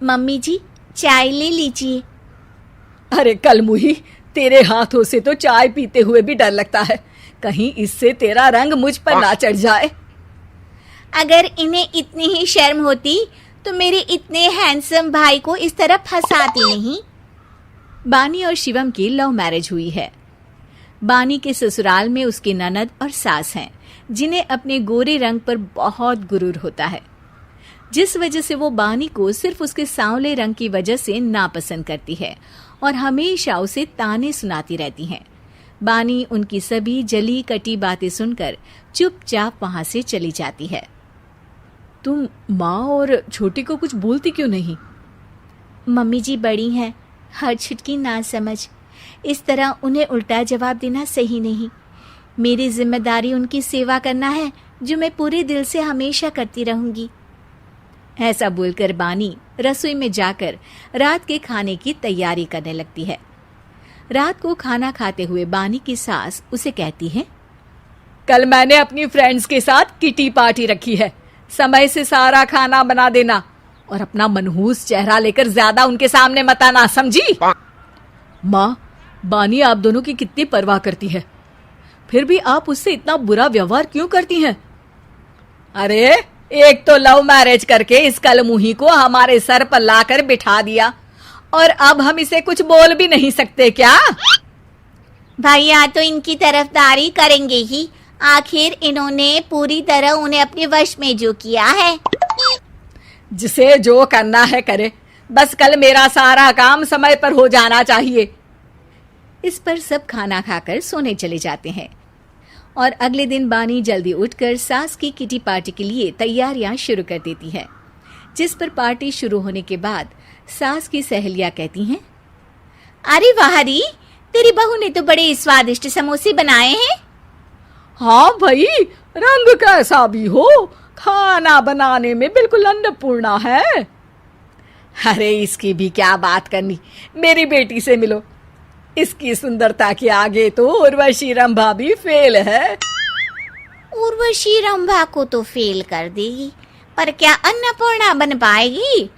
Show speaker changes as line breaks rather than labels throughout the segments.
Mummy जी, चाय ले लीजिए।
अरे कलमुही, तेरे हाथों से तो चाय पीते हुए भी डर लगता है, कहीं इससे तेरा रंग मुझ पर ना चढ़ जाए।
अगर इन्हें इतनी ही शर्म होती तो मेरे इतने हैंडसम भाई को इस तरह फंसाती नहीं।
बानी और शिवम की लव मैरिज हुई है। बानी के ससुराल में उसकी ननद और सास हैं, जिन्हें अपने गोरे रंग पर बहुत गुरूर होता है, जिस वजह से वो बानी को सिर्फ उसके सांवले रंग की वजह से नापसंद करती है और हमेशा उसे ताने सुनाती रहती हैं। बानी उनकी सभी जली कटी बातें सुनकर चुपचाप वहां से चली जाती है।
तुम माँ और छोटी को कुछ बोलती क्यों नहीं?
मम्मी जी बड़ी हैं, हर छुटकी ना समझ, इस तरह उन्हें उल्टा जवाब देना सही नहीं। मेरी जिम्मेदारी उनकी सेवा करना है, जो मैं पूरे दिल से हमेशा करती रहूंगी।
ऐसा बोलकर बानी रसोई में जाकर रात के खाने की तैयारी करने लगती है। रात को खाना खाते हुए बानी की सास उसे कहती है,
कल मैंने अपनी फ्रेंड्स के साथ किटी पार्टी रखी है, समय से सारा खाना बना देना और अपना मनहूस चेहरा लेकर ज्यादा उनके सामने मत आना, समझी? माँ, बानी आप दोनों की कितनी परवाह करती है, फिर भी आप उससे इतना बुरा व्यवहार क्यों करती हैं? अरे एक तो लव मैरिज करके इस कलमुही को हमारे सर पर लाकर बिठा दिया और अब हम इसे कुछ बोल भी नहीं सकते क्या?
भैया तो इनकी तरफदारी करेंगे ही, आखिर इन्होंने पूरी तरह उन्हें अपने वश में जो किया है।
जिसे जो करना है करे, बस कल मेरा सारा काम समय पर हो जाना चाहिए।
इस पर सब खाना खाकर सोने चले जाते हैं और अगले दिन बानी जल्दी उठकर सास की किटी पार्टी के लिए तैयारियां शुरू कर देती है, जिस पर पार्टी शुरू होने के बाद सास की सहेलियां कहती हैं,
अरे वाह री, तेरी बहू ने तो बड़े स्वादिष्ट समोसे बनाए हैं।
हाँ भाई, रंग कैसा भी हो, खाना बनाने में बिल्कुल अन्नपूर्णा है। अरे इसकी भी क्या बात करनी, मेरी बेटी से मिलो, इसकी सुंदरता के आगे तो उर्वशी रंभा भी फेल है।
उर्वशी रंभा को तो फेल कर देगी, पर क्या अन्नपूर्णा बन पाएगी?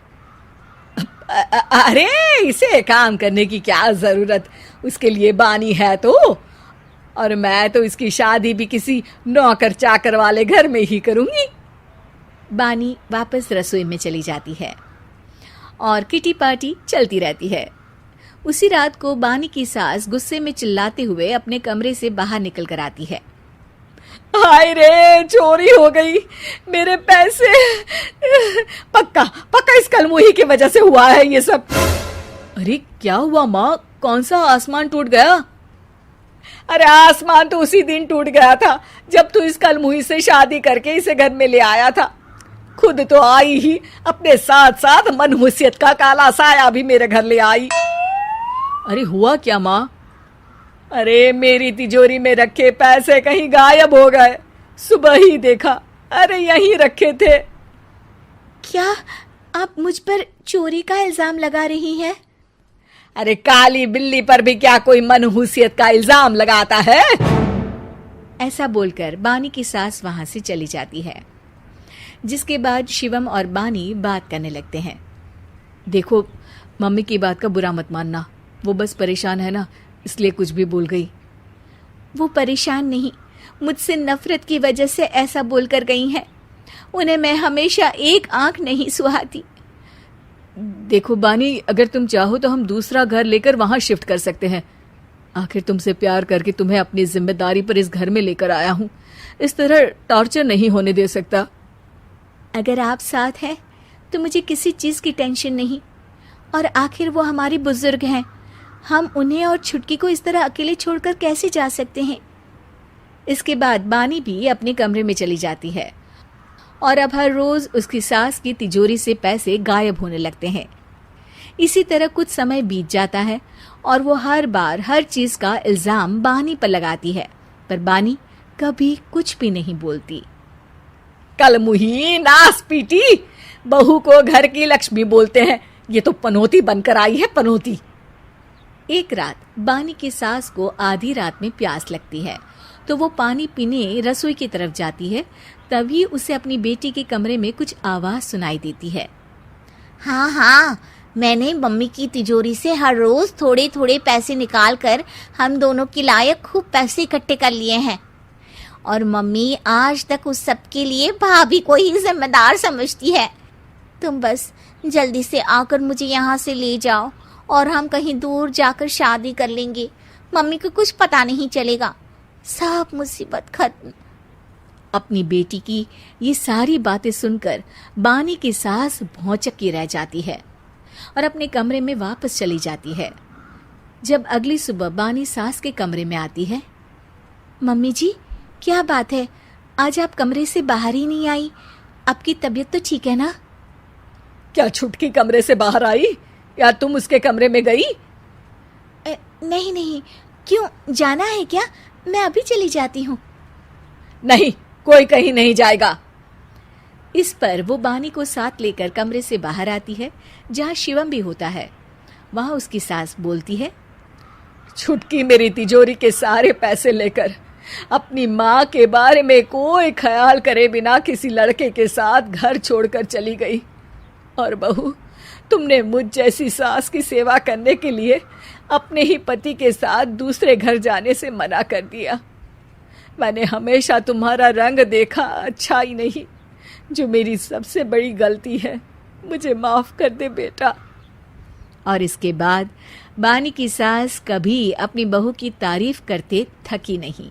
अरे इसे काम करने की क्या जरूरत, उसके लिए बानी है तो, और मैं तो इसकी शादी भी किसी नौकर चाकर वाले घर में ही करूंगी।
बानी वापस रसोई में चली जाती है और किटी पार्टी चलती रहती है। उसी रात को बानी की सास गुस्से में चिल्लाते हुए अपने कमरे से बाहर निकल कर आती है।
हाय रे, चोरी हो गई, मेरे पैसे, पक्का पक्का इस कलमुही की वजह से हुआ है ये सब। अरे क्या हुआ माँ, कौन सा आसमान टूट गया? अरे आसमान तो उसी दिन टूट गया था जब तू इस कलमुही से शादी करके इसे घर में ले आया था। खुद तो आई ही, अपने साथ साथ मनहूसियत का काला साया भी मेरे घर ले आई। अरे हुआ क्या माँ? अरे मेरी तिजोरी में रखे पैसे कहीं गायब हो गए, सुबह ही देखा, अरे यहीं रखे थे।
क्या आप मुझ पर चोरी का इल्जाम लगा रही हैं?
अरे काली बिल्ली पर भी क्या कोई मनहूसियत का इल्जाम लगाता है?
ऐसा बोलकर बानी की सास वहां से चली जाती है, जिसके बाद शिवम और बानी बात करने लगते हैं।
देखो, मम्मी की बात का बुरा मत मानना, वो बस परेशान है ना, इसलिए कुछ भी बोल गई।
वो परेशान नहीं, मुझसे नफरत की वजह से ऐसा बोलकर गई हैं। उन्हें मैं हमेशा एक आंख नहीं सुहाती।
देखो बानी, अगर तुम चाहो तो हम दूसरा घर लेकर वहां शिफ्ट कर सकते हैं। आखिर तुमसे प्यार करके तुम्हें अपनी जिम्मेदारी पर इस घर में लेकर आया हूं, इस तरह टॉर्चर नहीं होने दे सकता।
अगर आप साथ हैं तो मुझे किसी चीज की टेंशन नहीं, और आखिर वो हमारी बुजुर्ग हैं, हम उन्हें और छुटकी को इस तरह अकेले छोड़कर कैसे जा सकते हैं?
इसके बाद बानी भी अपने कमरे में चली जाती है और अब हर रोज उसकी सास की तिजोरी से पैसे गायब होने लगते हैं। इसी तरह कुछ समय बीत जाता है और वो हर बार हर चीज का इल्जाम बानी पर लगाती है, पर बानी कभी कुछ भी नहीं बोलती।
कलमुही नास पीटी, बहू को घर की लक्ष्मी बोलते हैं, ये तो पनौती बनकर आई है, पनौती।
एक रात बानी की सास को आधी रात में प्यास लगती है, तो वो पानी पीने रसोई की तरफ जाती है। तभी उसे अपनी बेटी के कमरे में कुछ आवाज सुनाई देती है।
हाँ हाँ, मैंने मम्मी की तिजोरी से हर रोज थोड़े थोड़े पैसे निकाल कर हम दोनों के लायक खूब पैसे इकट्ठे कर लिए हैं। और मम्मी आज तक उस सब के लिए भाभी को ही जिम्मेदार समझती है। तुम बस जल्दी से आकर मुझे यहाँ से ले जाओ और हम कहीं दूर जाकर शादी कर लेंगे। मम्मी को कुछ पता नहीं चलेगा, सब मुसीबत खत्म।
अपनी बेटी की ये सारी बातें सुनकर बानी की सास भौंचक्की रह जाती है और अपने कमरे में वापस चली जाती है। जब अगली सुबह बानी सास के कमरे में आती है,
मम्मी जी, क्या बात है, आज आप कमरे से बाहर ही नहीं आई? आपकी तबीयत तो ठीक है ना?
क्या छुटकी कमरे से बाहर आई या तुम उसके कमरे में गई?
नहीं नहीं, क्यों, जाना है क्या? मैं अभी चली जाती हूँ।
नहीं, कोई कहीं नहीं जाएगा।
इस पर वो बानी को साथ लेकर कमरे से बाहर आती है, जहाँ शिवम भी होता है। वहाँ उसकी सास बोलती है,
छुटकी मेरी तिजोरी के सारे पैसे लेकर अपनी माँ के बारे में कोई ख्याल करे बिना किसी लड़के के साथ घर छोड़कर चली गई। और बहू, तुमने मुझ जैसी सास की सेवा करने के लिए अपने ही पति के साथ दूसरे घर जाने से मना कर दिया। मैंने हमेशा तुम्हारा रंग देखा अच्छा ही नहीं, जो मेरी सबसे बड़ी गलती है। मुझे माफ कर दे बेटा।
और इसके बाद बानी की सास कभी अपनी बहू की तारीफ करते थकी नहीं।